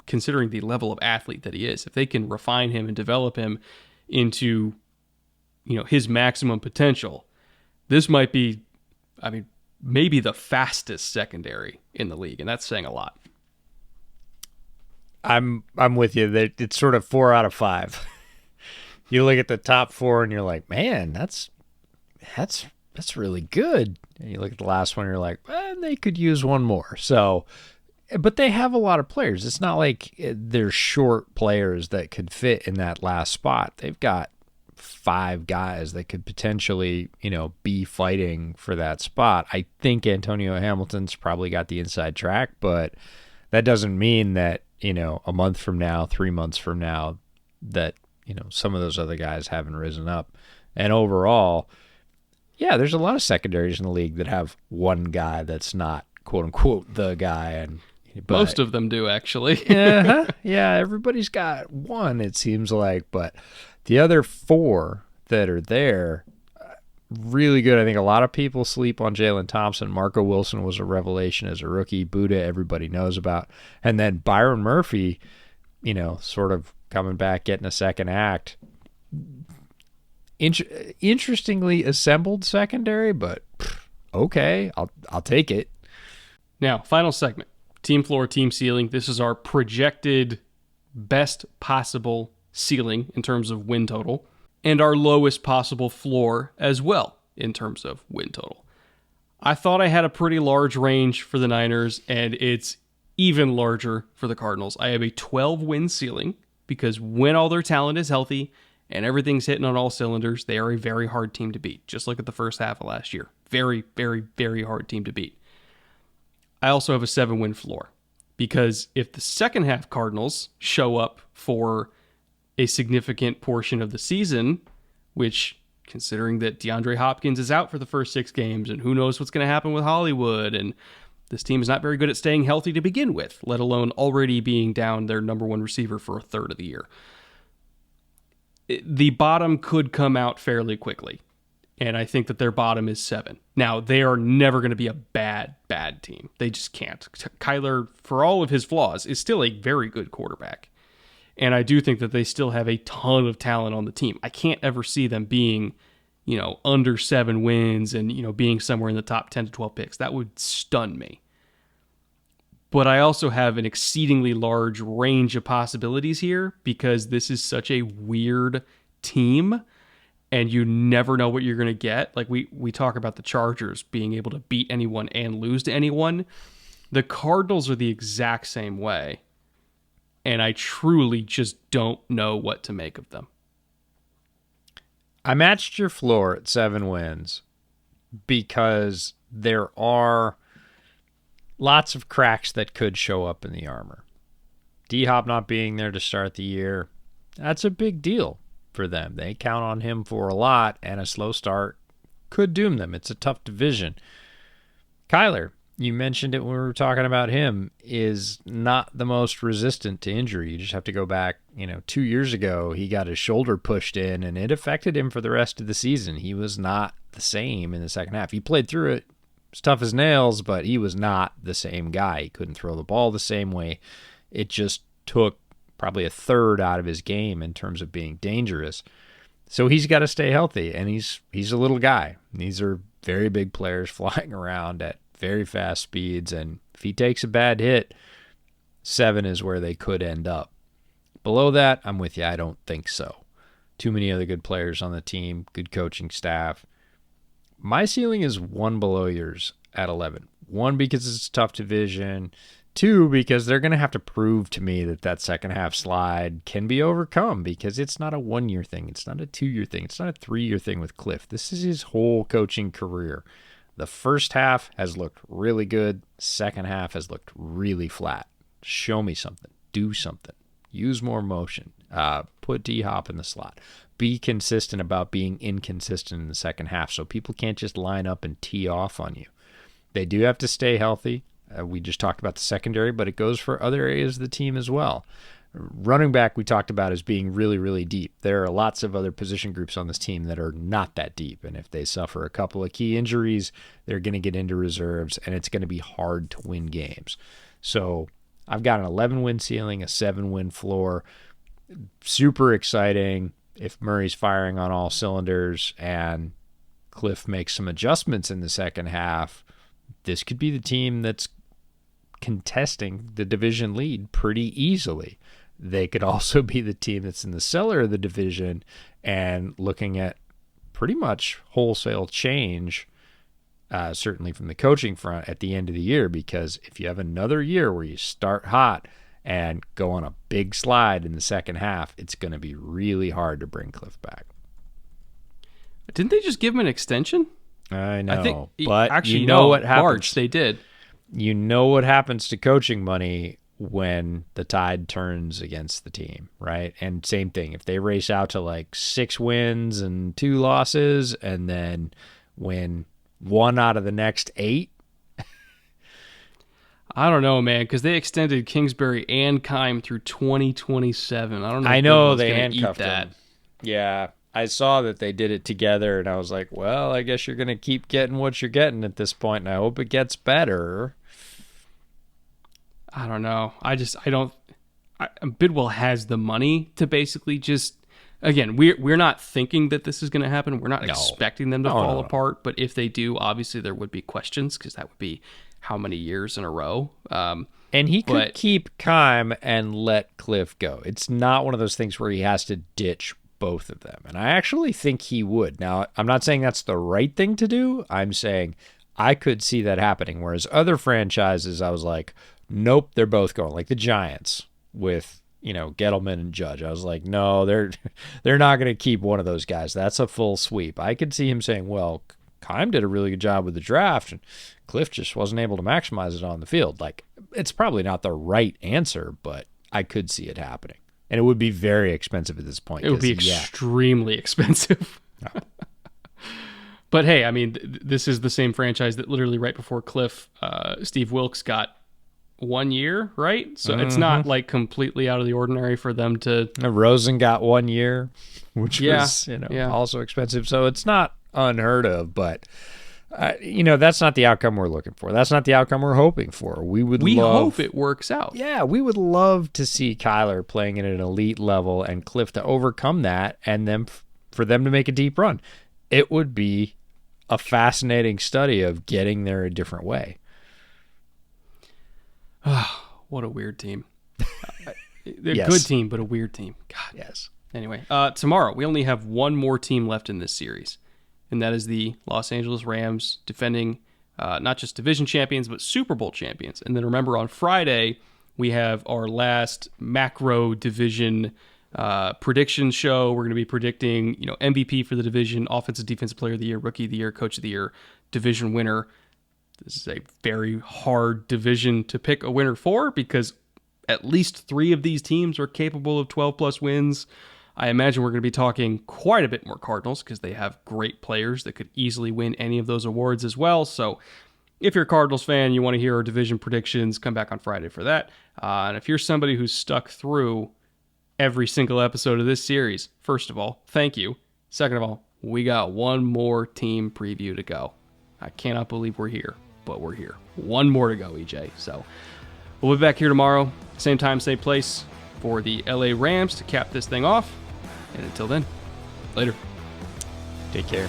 considering the level of athlete that he is, if they can refine him and develop him into, his maximum potential, this might be, maybe the fastest secondary in the league, and that's saying a lot. I'm with you. It's sort of 4 out of 5. You look at the top 4 and you're like, man, that's really good. And you look at the last one and you're like, they could use one more. So, but they have a lot of players. It's not like they're short players that could fit in that last spot. They've got 5 guys that could potentially, be fighting for that spot. I think Antonio Hamilton's probably got the inside track, but that doesn't mean that, a month from now, 3 months from now, that, some of those other guys haven't risen up. And overall, yeah, there's a lot of secondaries in the league that have one guy that's not, quote unquote, the guy. But most of them do, actually. Yeah, everybody's got one, it seems like. But the other 4 that are there, really good. I think a lot of people sleep on Jalen Thompson. Marco Wilson was a revelation as a rookie. Budda, everybody knows about. And then Byron Murphy, sort of coming back, getting a second act. Interestingly assembled secondary, but okay, I'll take it. Now, final segment. Team floor, team ceiling. This is our projected best possible ceiling in terms of win total, and our lowest possible floor as well in terms of win total. I thought I had a pretty large range for the Niners, and it's even larger for the Cardinals. I have a 12-win ceiling, because when all their talent is healthy and everything's hitting on all cylinders, they are a very hard team to beat. Just look at the first half of last year. Very, very, very hard team to beat. I also have a 7-win floor, because if the second half Cardinals show up for a significant portion of the season, which, considering that DeAndre Hopkins is out for the first 6 games, and who knows what's going to happen with Hollywood, and this team is not very good at staying healthy to begin with, let alone already being down their number 1 receiver for a third of the year. The bottom could come out fairly quickly, and I think that their bottom is 7. Now, they are never going to be a bad team. They just can't. Kyler, for all of his flaws, is still a very good quarterback, and I do think that they still have a ton of talent on the team. I can't ever see them being, under 7 wins and, being somewhere in the top 10 to 12 picks. That would stun me. But I also have an exceedingly large range of possibilities here, because this is such a weird team and you never know what you're going to get. Like we talk about the Chargers being able to beat anyone and lose to anyone. The Cardinals are the exact same way. And I truly just don't know what to make of them. I matched your floor at 7 wins because there are lots of cracks that could show up in the armor. D-Hop not being there to start the year, that's a big deal for them. They count on him for a lot, and a slow start could doom them. It's a tough division. Kyler, you mentioned it when we were talking about him, is not the most resistant to injury. You just have to go back, 2 years ago, he got his shoulder pushed in, and it affected him for the rest of the season. He was not the same in the second half. He played through it. It's tough as nails, but he was not the same guy. He couldn't throw the ball the same way It just took probably a third out of his game in terms of being dangerous. So he's got to stay healthy, and he's a little guy. These are very big players flying around at very fast speeds, and if he takes a bad hit, 7 is where they could end up. Below that, I'm with you. I don't think so. Too many other good players on the team, good coaching staff. My ceiling is 1 below yours at 11. 1, because it's a tough division. 2, because they're going to have to prove to me that second half slide can be overcome, because it's not a 1-year thing. It's not a 2-year thing. It's not a 3-year thing with Cliff. This is his whole coaching career. The first half has looked really good. Second half has looked really flat. Show me something. Do something. Use more motion. Put D-Hop in the slot. Be consistent about being inconsistent in the second half so people can't just line up and tee off on you. They do have to stay healthy. We just talked about the secondary, but it goes for other areas of the team as well. Running back we talked about as being really, really deep. There are lots of other position groups on this team that are not that deep, and if they suffer a couple of key injuries, they're going to get into reserves, and it's going to be hard to win games. So I've got an 11-win ceiling, a 7-win floor. Super exciting if Murray's firing on all cylinders and Cliff makes some adjustments in the second half. This could be the team that's contesting the division lead pretty easily. They could also be the team that's in the cellar of the division and looking at pretty much wholesale change, certainly from the coaching front at the end of the year, because if you have another year where you start hot and go on a big slide in the second half, it's going to be really hard to bring Cliff back. Didn't they just give him an extension? I know, I think, but actually, you know no, what happens. March, they did. You know what happens to coaching money when the tide turns against the team, right? And same thing, if they race out to like 6 wins and 2 losses and then win 1 out of the next 8. I don't know, man, because they extended Kingsbury and Keim through 2027. I don't know. I know they handcuffed that. him. Yeah, I saw that they did it together, and I was like, well, I guess you're going to keep getting what you're getting at this point, and I hope it gets I don't know. Bidwell has the money to basically just, again, we're not thinking that this is going to happen. We're not expecting them to fall apart. But if they do, obviously there would be questions, because that would be how many years in a row. And he could keep Keim and let Cliff go. It's not one of those things where he has to ditch both of them. And I actually think he would. Now, I'm not saying that's the right thing to do. I'm saying I could see that happening. Whereas other franchises, I was like, nope, they're both going. Like the Giants with, Gettleman and Judge. I was like, no, they're not going to keep one of those guys. That's a full sweep. I could see him saying, well, Keim did a really good job with the draft, and Cliff just wasn't able to maximize it on the field. Like, it's probably not the right answer, but I could see it happening. And it would be very expensive at this point. It would be extremely expensive. No. But hey, I mean, this is the same franchise that literally right before Cliff, Steve Wilkes got 1 year, right? So it's not like completely out of the ordinary for them to... Rosen got 1 year, which was also expensive. So it's not unheard of, but that's not the outcome we're looking for. That's not the outcome we're hoping for. We hope it works out. Yeah, we would love to see Kyler playing at an elite level and Cliff to overcome that, and then for them to make a deep run. It would be a fascinating study of getting there a different way. What a weird team. They're a good team, but a weird team. God. Yes. Anyway, tomorrow we only have one more team left in this series, and that is the Los Angeles Rams, defending not just division champions, but Super Bowl champions. And then remember, on Friday, we have our last macro division prediction show. We're going to be predicting, MVP for the division, offensive defensive player of the year, rookie of the year, coach of the year, division winner. This is a very hard division to pick a winner for, because at least 3 of these teams are capable of 12-plus wins. I imagine we're going to be talking quite a bit more Cardinals, because they have great players that could easily win any of those awards as well. So if you're a Cardinals fan, you want to hear our division predictions, come back on Friday for that. And if you're somebody who's stuck through every single episode of this series, first of all, thank you. Second of all, we got one more team preview to go. I cannot believe we're here, but we're here. One more to go, EJ. So we'll be back here tomorrow. Same time, same place for the LA Rams to cap this thing off. And until then, later. Take care.